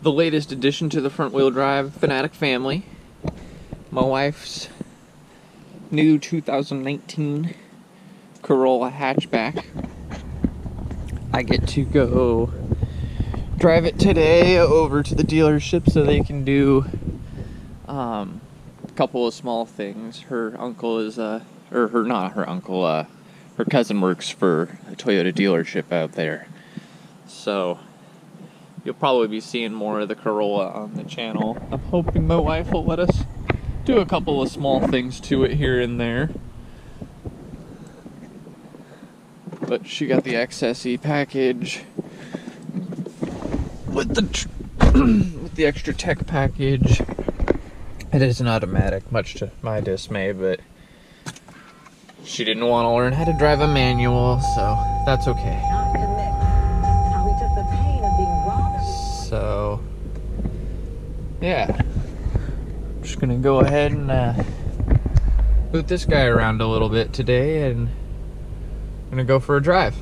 the latest addition to the front-wheel drive Fanatic family. My wife's new 2019 Corolla Hatchback. I get to go drive it today over to the dealership so they can do a couple of small things. Her uncle is, her cousin works for a Toyota dealership out there. So you'll probably be seeing more of the Corolla on the channel. I'm hoping my wife will let us do a couple of small things to it here and there. But she got the XSE package with the extra tech package. It is an automatic, much to my dismay, but she didn't want to learn how to drive a manual, so that's okay. So, yeah. I'm just gonna go ahead and boot this guy around a little bit today, and I'm gonna go for a drive.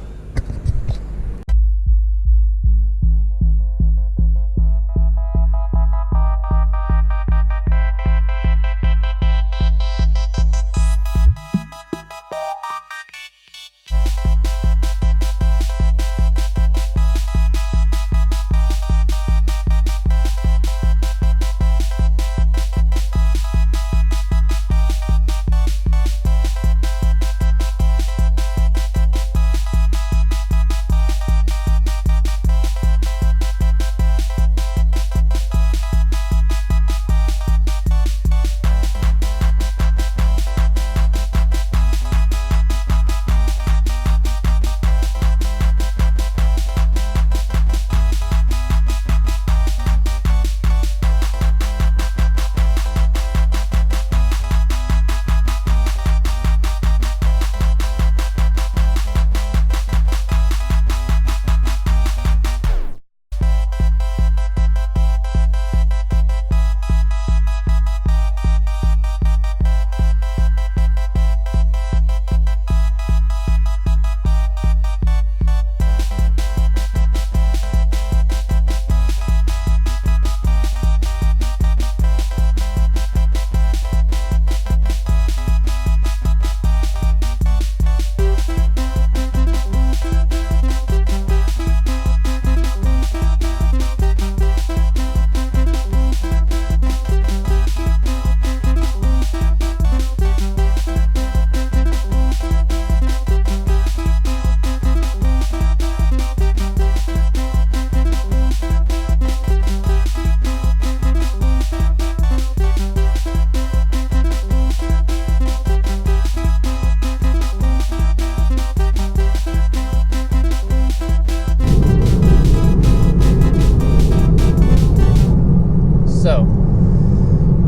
So,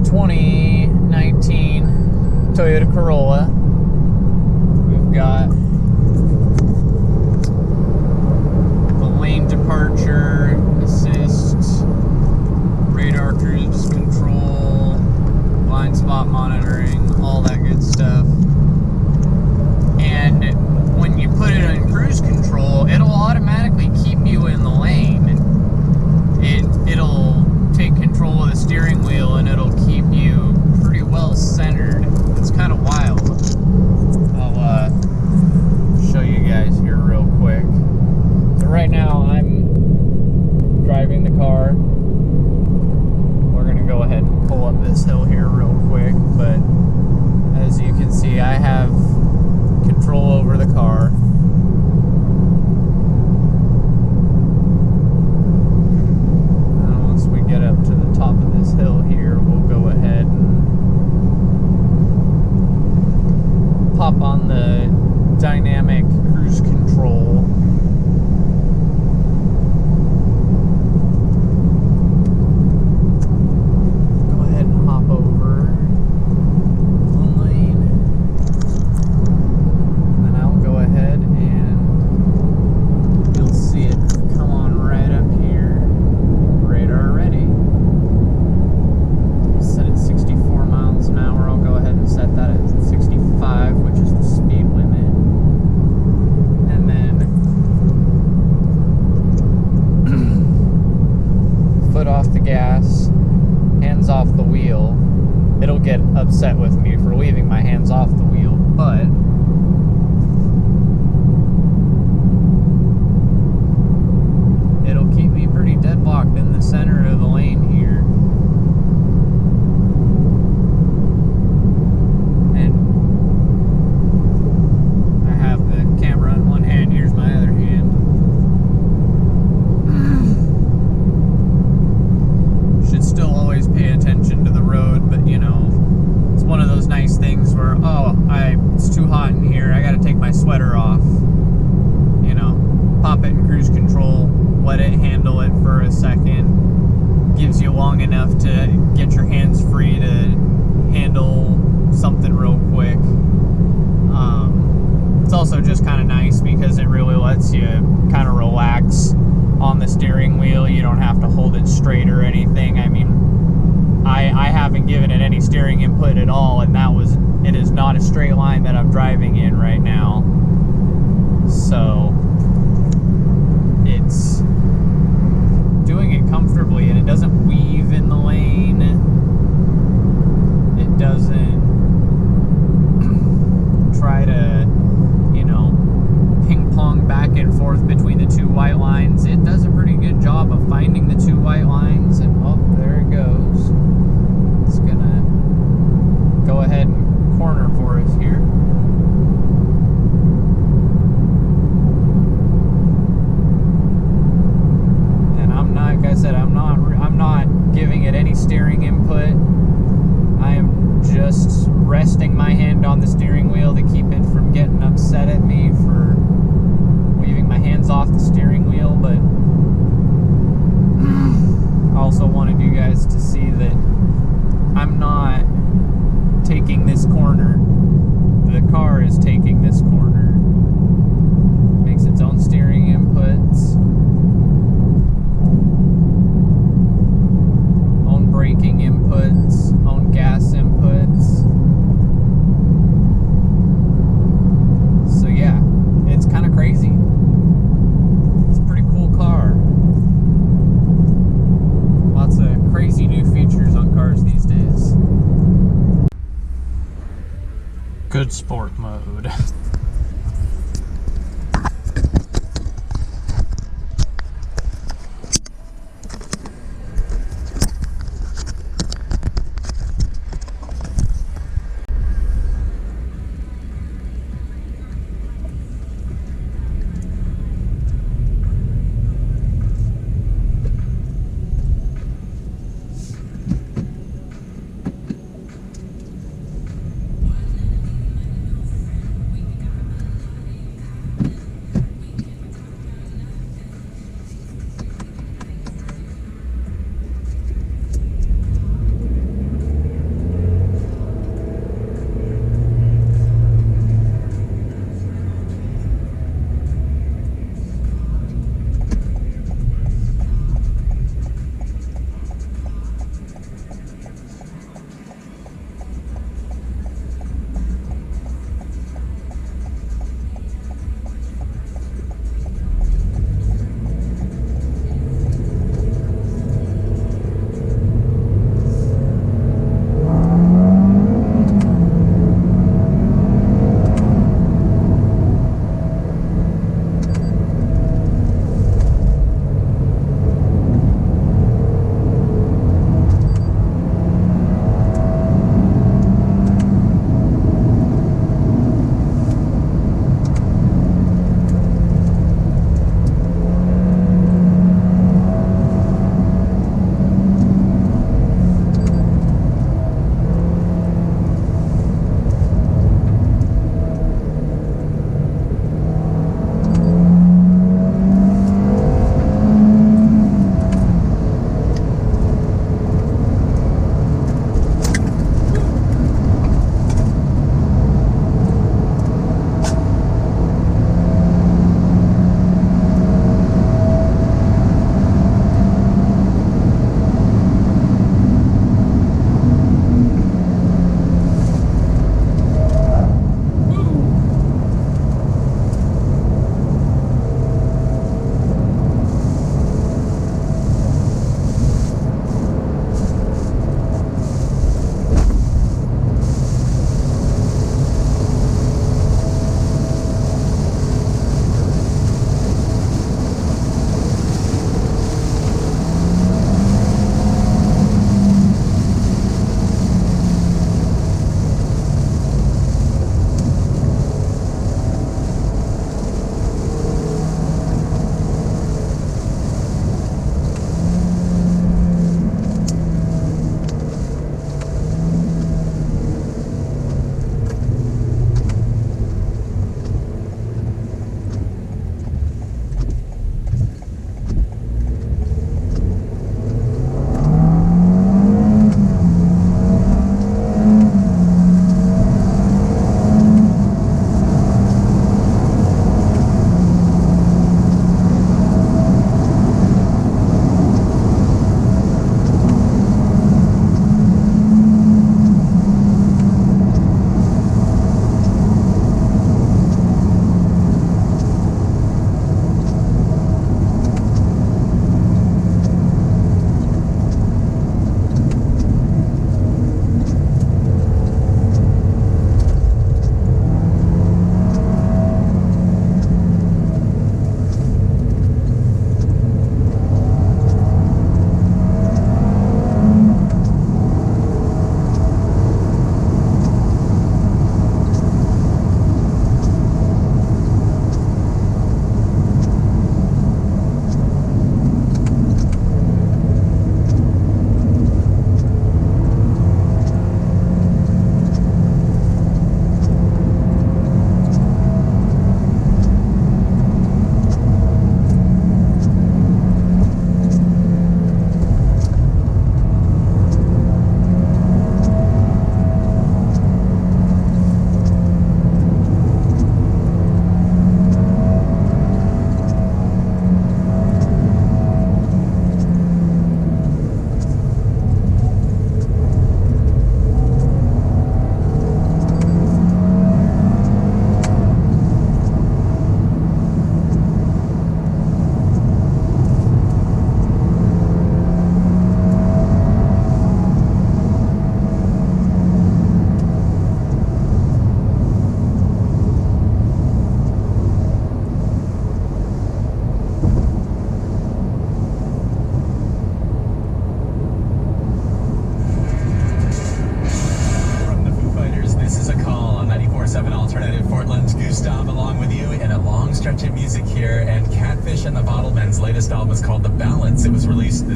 2019 Toyota Corolla. We've got the lane departure assist, radar cruise control, blind spot monitoring, all that good stuff. And when you put it on cruise control, it'll automatically keep you in the lane. It'll take control of the steering wheel and it'll keep you pretty well centered. It's kind of wild. I'll show you guys here real quick. So right now I'm driving the car. We're gonna go ahead and pull up this hill here real quick, but as you can see, I have control over the car. Get up to the top of this hill here, we'll go ahead and pop on the dynamic cruise control. Go ahead and hop over one lane, and then I'll go ahead foot off the gas, hands off the wheel, it'll get upset with me for leaving my hands off the wheel, but it'll keep me pretty deadlocked in the center of the lane here. And I have the camera in one hand, here's my other hand. Should still always pay attention to the road, but you know, it's one of those nice things where, it's too hot in here, I gotta take my sweater off. You know, pop it in cruise control, let it handle it for a second, gives you long enough to get your hands free to handle something real quick. It's also just kind of nice because it really lets you kind of relax on the steering wheel. You don't have to hold it straight or anything. I mean, I haven't given it any steering input at all, and it is not a straight line that I'm driving in right now. So it's doing it comfortably, and it doesn't weave in the lane. It doesn't try to, you know, ping pong back and forth between the two white lines. It does a pretty good job of finding the two white lines, and there it goes. It's gonna go ahead and corner for us here. And like I said, I'm not giving it any steering input. I am just resting my hand on the steering wheel to keep it from getting upset at me for leaving my hands off the steering wheel, but I also wanted you guys to see that I'm not taking this corner. The car is taking this corner. Makes its own steering inputs, own braking inputs, own gas inputs. So yeah, it's kind of crazy. It's a pretty cool car. Lots of crazy new features on cars these days. Good sport mode.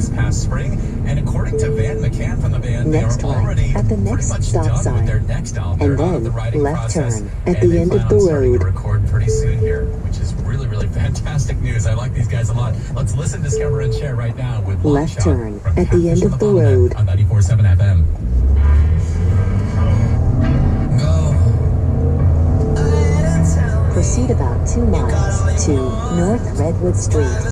this past spring, and according to Van McCann from the band, they are already at the next pretty much stop done sign, with their next album. and They're out of then the writing left process, turn at and the they end plan of the on starting to road. record pretty soon here, which is really, really fantastic news. I like these guys a lot. Let's listen, discover, and share right now with Long Left Shot turn from at the end Catfish on of the Bottleneck road. on 94.7 FM. Proceed about 2 miles to North Redwood Street.